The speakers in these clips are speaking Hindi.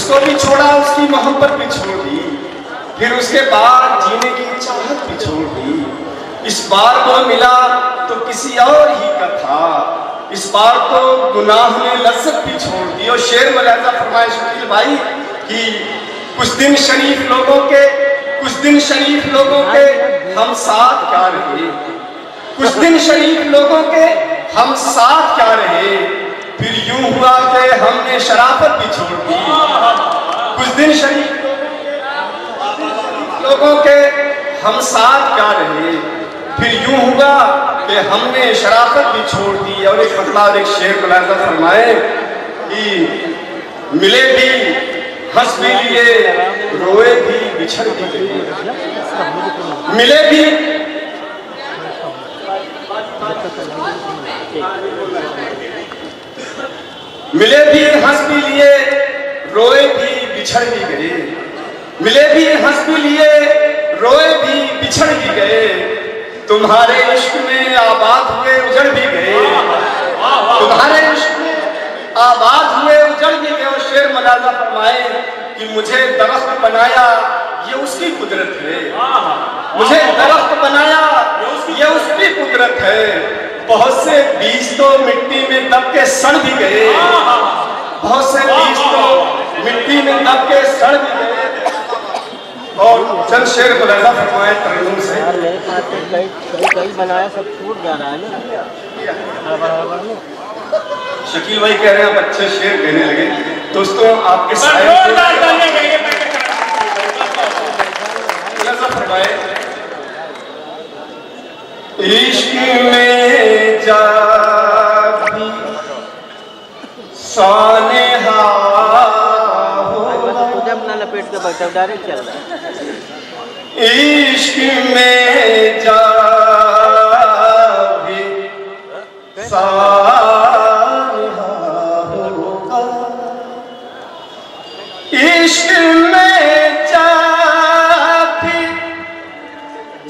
उसको भी छोड़ा, उसकी मोहब्बत भी छोड़ दी, फिर उसके बाद जीने की चाहत भी छोड़ दी। इस बार तो मिला तो किसी और ही का था, इस बार तो गुनाह ने लज्जत भी छोड़ दी। और शेर में राजा फरमाए शकील भाई कि कुछ दिन शरीफ लोगों के हम साथ क्या रहे, कुछ दिन शरीफ लोगों के हम साथ क्या रहे, फिर यूं हुआ कि हमने शराफत भी छोड़ दी। कुछ दिन शरीफ लोगों के हम साथ क्या रहे, फिर यूं हुआ कि हमने शराफत भी छोड़ दी। और एक मतलब एक शेर मुलाजा फरमाए कि मिले भी हंस भी लिए, रोए भी बिछड़ भी गए, मिले भी हंस भी लिए, रोए भी बिछड़ भी गए, मिले भी हंस भी लिए, रोए भी बिछड़ भी गए, तुम्हारे इश्क में आबाद हुए उजड़ भी गए, तुम्हारे इश्क में आबाद हुए उजड़ भी गए। और शेर मलाजा फरमाए कि मुझे दरख्त बनाया ये उसकी कुदरत है, मुझे दरख्त बनाया ये उसकी कुदरत है, बहुत से बीज तो मिट्टी में दब के सड़ भी गए, बहुत से बीज तो मिट्टी में दब के सड़ भी गए। और चंद शेर मुलाजा फरमाए तरन्नुम से। कई बनाया सब छूट जा रहा है ना। शकील भाई कह रहे हैं आप अच्छे शेर कहने लगे। दोस्तों आपके फरमाए इश्क में जा भी सानेहा अपना लपेट के बैठा डायरेक्ट चल रहा है। इश्क में जा भी सानेहा होगा, इश्क में जा भी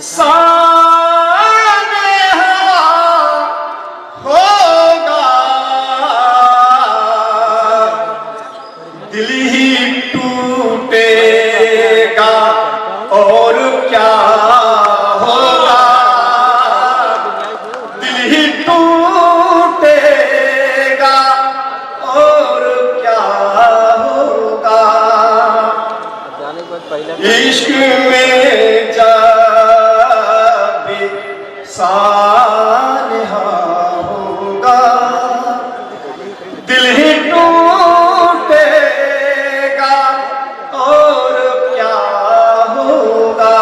सानेहा होगा, दिल ही टूटेगा और क्या होगा, दिल ही टूटेगा और क्या होगा, इश्क में जा भी सानेहा होगा, दिल ही टूटेगा और क्या होगा।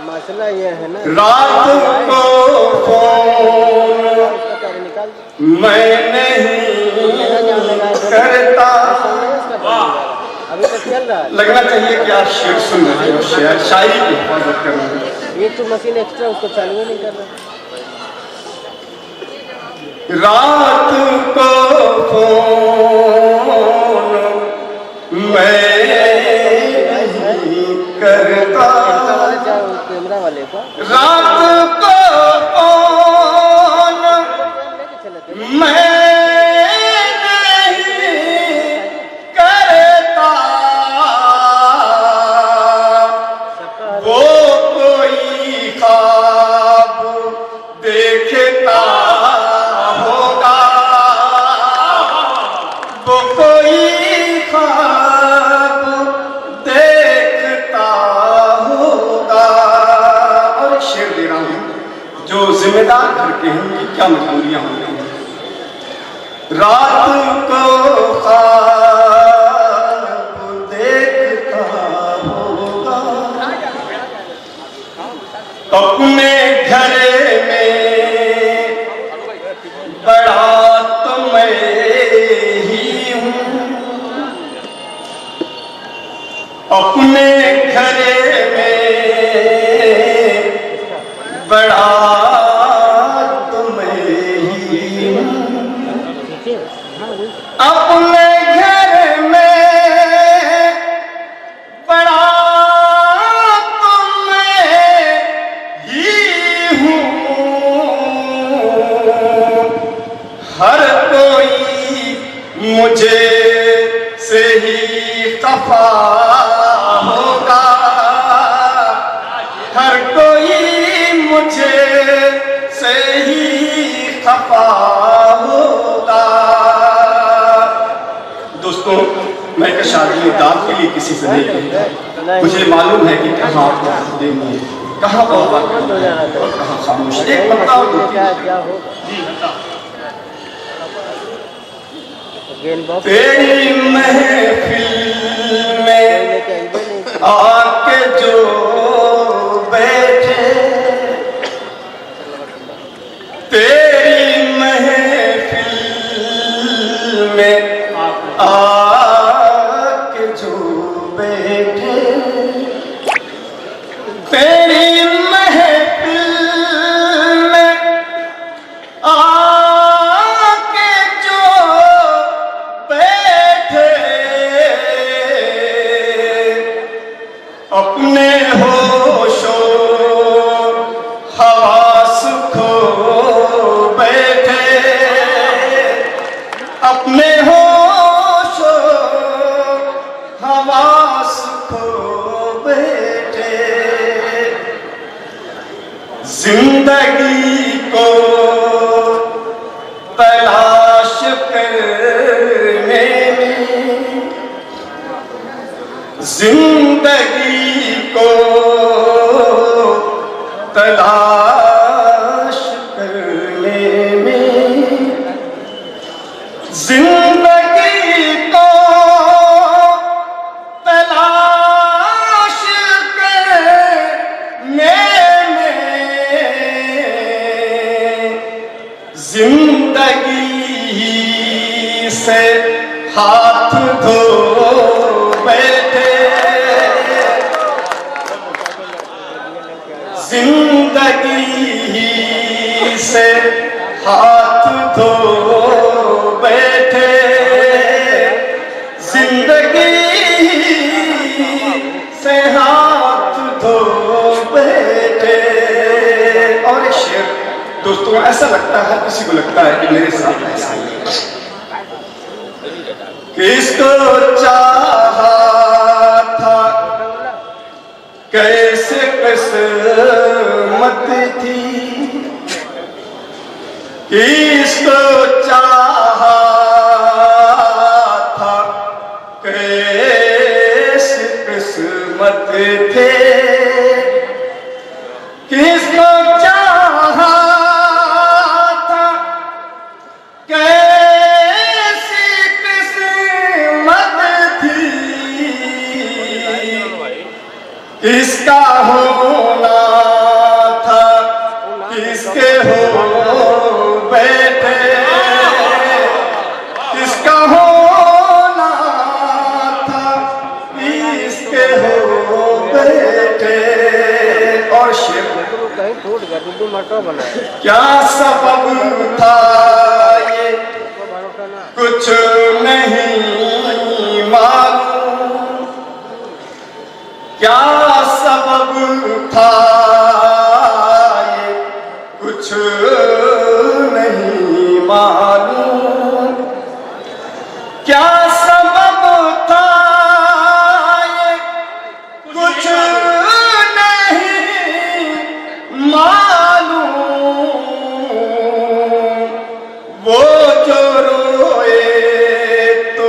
मसला ये है ना, रात को फोन मैं नहीं करता, अभी तक चल रहा है। लगना चाहिए कि आप शेर सुन रहे हो, शायरी की हिफाजत कर रहे हैं। एक तो मशीन एक्स्ट्रा उसको चालू नहीं कर रहा। रात को फोन मैं नहीं करता, कैमरा वाले को रात को फोन मैं नहीं करता, वो कोई ख्वाब देखता होगा, वो कोई ख्वाब देखता होगा। और एक शेर दे रहा हूं जो जिम्मेदार घर के हैं कि क्या मजबूरियां होंगी। रात को ख्वाब देखता होगा, अपने घर में बड़ा तो मैं ही हूँ, अपने घर में बड़ा तो मैं ही हूँ, अपने घर में बड़ा तो मैं ही हूँ, हर कोई मुझे से ही खफा होगा, हर कोई मुझे से ही खफा होगा। दोस्तों, मैं एक शादी दाद के लिए किसी से नहीं कहता, मुझे मालूम है कि कहाँ आपको देनी है, कहाँ बाबा और कहाँ खामोश। एक पत्ता और दो तेरी महफिल में आके जो बैठे, तेरी महफिल में आके जो बैठे, तेरी महफिल में आके जो बैठे, अपने होशो हवास खो बैठे, अपने होशो हवास खो बैठे, जिंदगी को तलाश करने में, जिंदगी को तलाश करने में, जिंदगी को तलाश करने में, जिंदगी से हाथ धो बैठे, जिंदगी से हाथ धो बैठे, जिंदगी से हाथ धो बैठे। और एक शेर दोस्तों, ऐसा लगता है, किसी को लगता है कि मेरे साथ ऐसा ही है, किसको चाहा था कैसे किस्मत थी, किसको चाहा था कैसे किस्मत थे, किसको चाहा था कैसी किस्मत थी, किसका होना था किसके हो बैठे, किसका होना था किसके हो बैठे। और शेर कहीं टूट गया, दूध मटो बना, क्या सबब था ये कुछ नहीं मालूम, क्या सबब था ये कुछ नहीं मालूम, क्या सबब था ये कुछ नहीं मालूम, वो जो रोए तो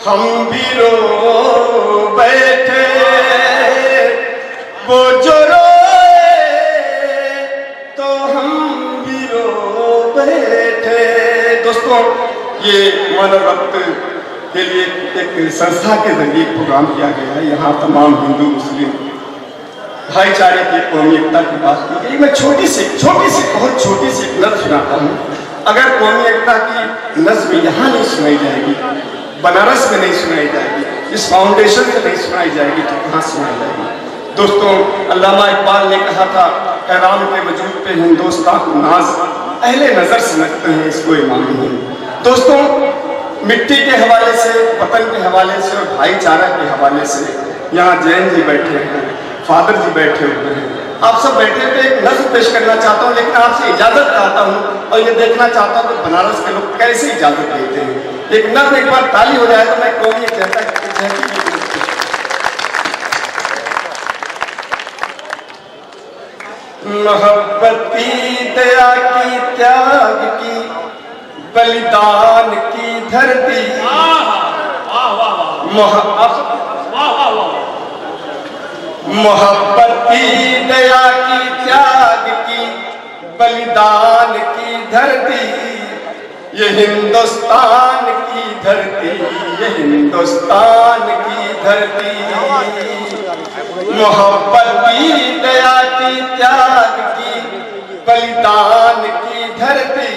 हम भी रो बैठे, वो जो रोए तो हम भी रो बैठे। दोस्तों, ये मानव रक्त के लिए एक संस्था के जरिए प्रोग्राम किया गया है। यहाँ तमाम हिंदू मुस्लिम भाईचारे की कौमी एकता की बात की गई। मैं छोटी सी बहुत छोटी सी एक नज़्म सुनाता हूँ। अगर कौमी एकता की नज़्म यहाँ नहीं सुनाई जाएगी, बनारस में नहीं सुनाई जाएगी, इस फाउंडेशन से नहीं सुनाई जाएगी, तो कहाँ सुनाई जाएगी। दोस्तों, अल्लामा इकबाल ने कहा था, ऐरान के वजूद पे हिंदुस्तान को नाज अहले नज़र समझते हैं, इसको ईमान नहीं। दोस्तों, मिट्टी के हवाले से, वतन के हवाले से और भाईचारा के हवाले से यहाँ जैन जी बैठे हैं, फादर जी बैठे हुए हैं, आप सब बैठे हुए। एक नज़्म पेश करना चाहता हूँ, लेकिन आपसे इजाज़त चाहता हूँ और ये देखना चाहता हूँ कि बनारस के लोग कैसे इजाज़त देते हैं। एक नर्म एक बार ताली हो जाए तो मैं कौन एक जैसा मोहब्बत की दया की त्याग की बलिदान की धरती मोहब्बत की दया की त्याग की बलिदान की धरती ये हिंदुस्तान की धरती ये हिंदुस्तान की धरती मोहब्बत की दया की त्याग की बलिदान की धरती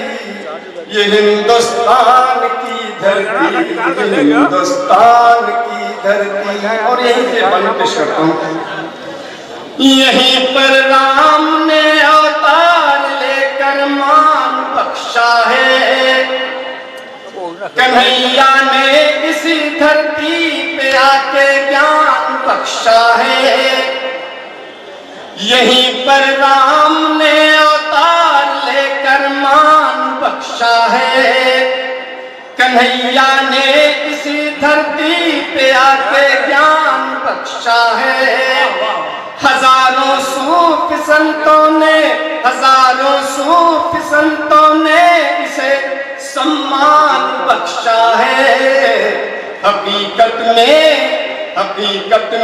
ये हिंदुस्तान की धरती ये हिंदुस्तान की धरती। और यहीं से बन पेश करता हूँ। यहीं पर राम ने अवतार लेकर मान बख्शा है कन्हैया ने इसी धरती पे आके ज्ञान बख्शा है। यहीं पर राम ने अवतार लेकर मान बख्शा है कन्हैया ने इसी धरती पे आके ज्ञान बख्शा है। हजारों सूफी संतों ने इसे सम्मान बख्शा है। हकीकत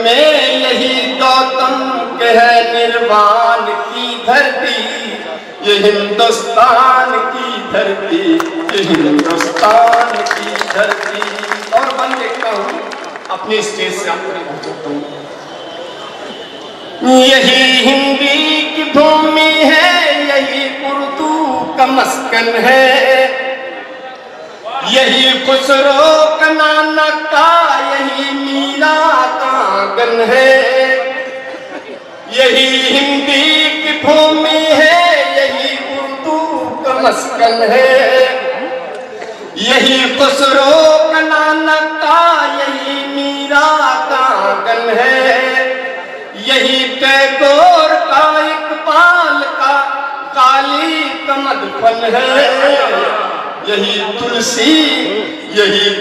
में यही गौतम के है निर्वाण की धरती ये हिंदुस्तान की धरती ये हिंदुस्तान की धरती। और बन देखता हूँ अपने स्टेज से आपको पहुंचाता हूँ। यही हिंदी की भूमि है यही उर्दू का मस्कन है यही खुसरो का नानक का यही मीरा का आंगन है। यही हिंदी की भूमि है यही उर्दू का मस्कन है यही खुसरो का नानक का यही मीरा का आंगन है। यही टैगोर का इकबाल का काली का मधुबन है। यही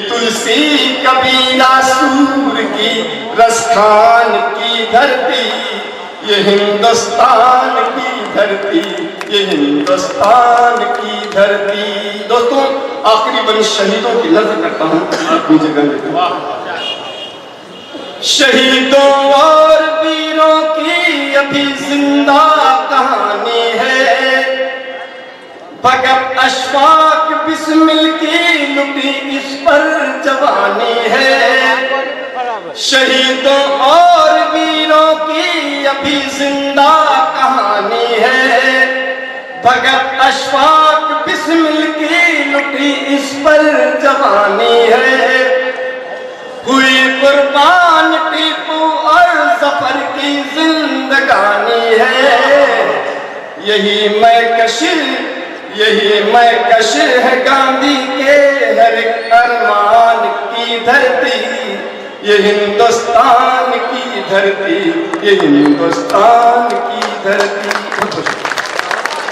तुलसी कबीरा सूर की रसखान की धरती ये हिंदुस्तान की धरती ये हिंदुस्तान की धरती। दोस्तों आखिरी बन शहीदों की नजर करता हूँ अपनी जगह। शहीदों और वीरों की अभी जिंदा कहानी है भगत अशफाक बिस्मिल की लुटी इस पर जवानी है। शहीदों और वीरों की अभी जिंदा कहानी है भगत अशफाक बिस्मिल की लुटी इस पर जवानी है। हुई कुर्बान टीपू और जफर की जिंदगानी है। यही मैं कशिर है गांधी के हर एक अरमान की धरती ये हिंदुस्तान की धरती ये हिंदुस्तान की धरती।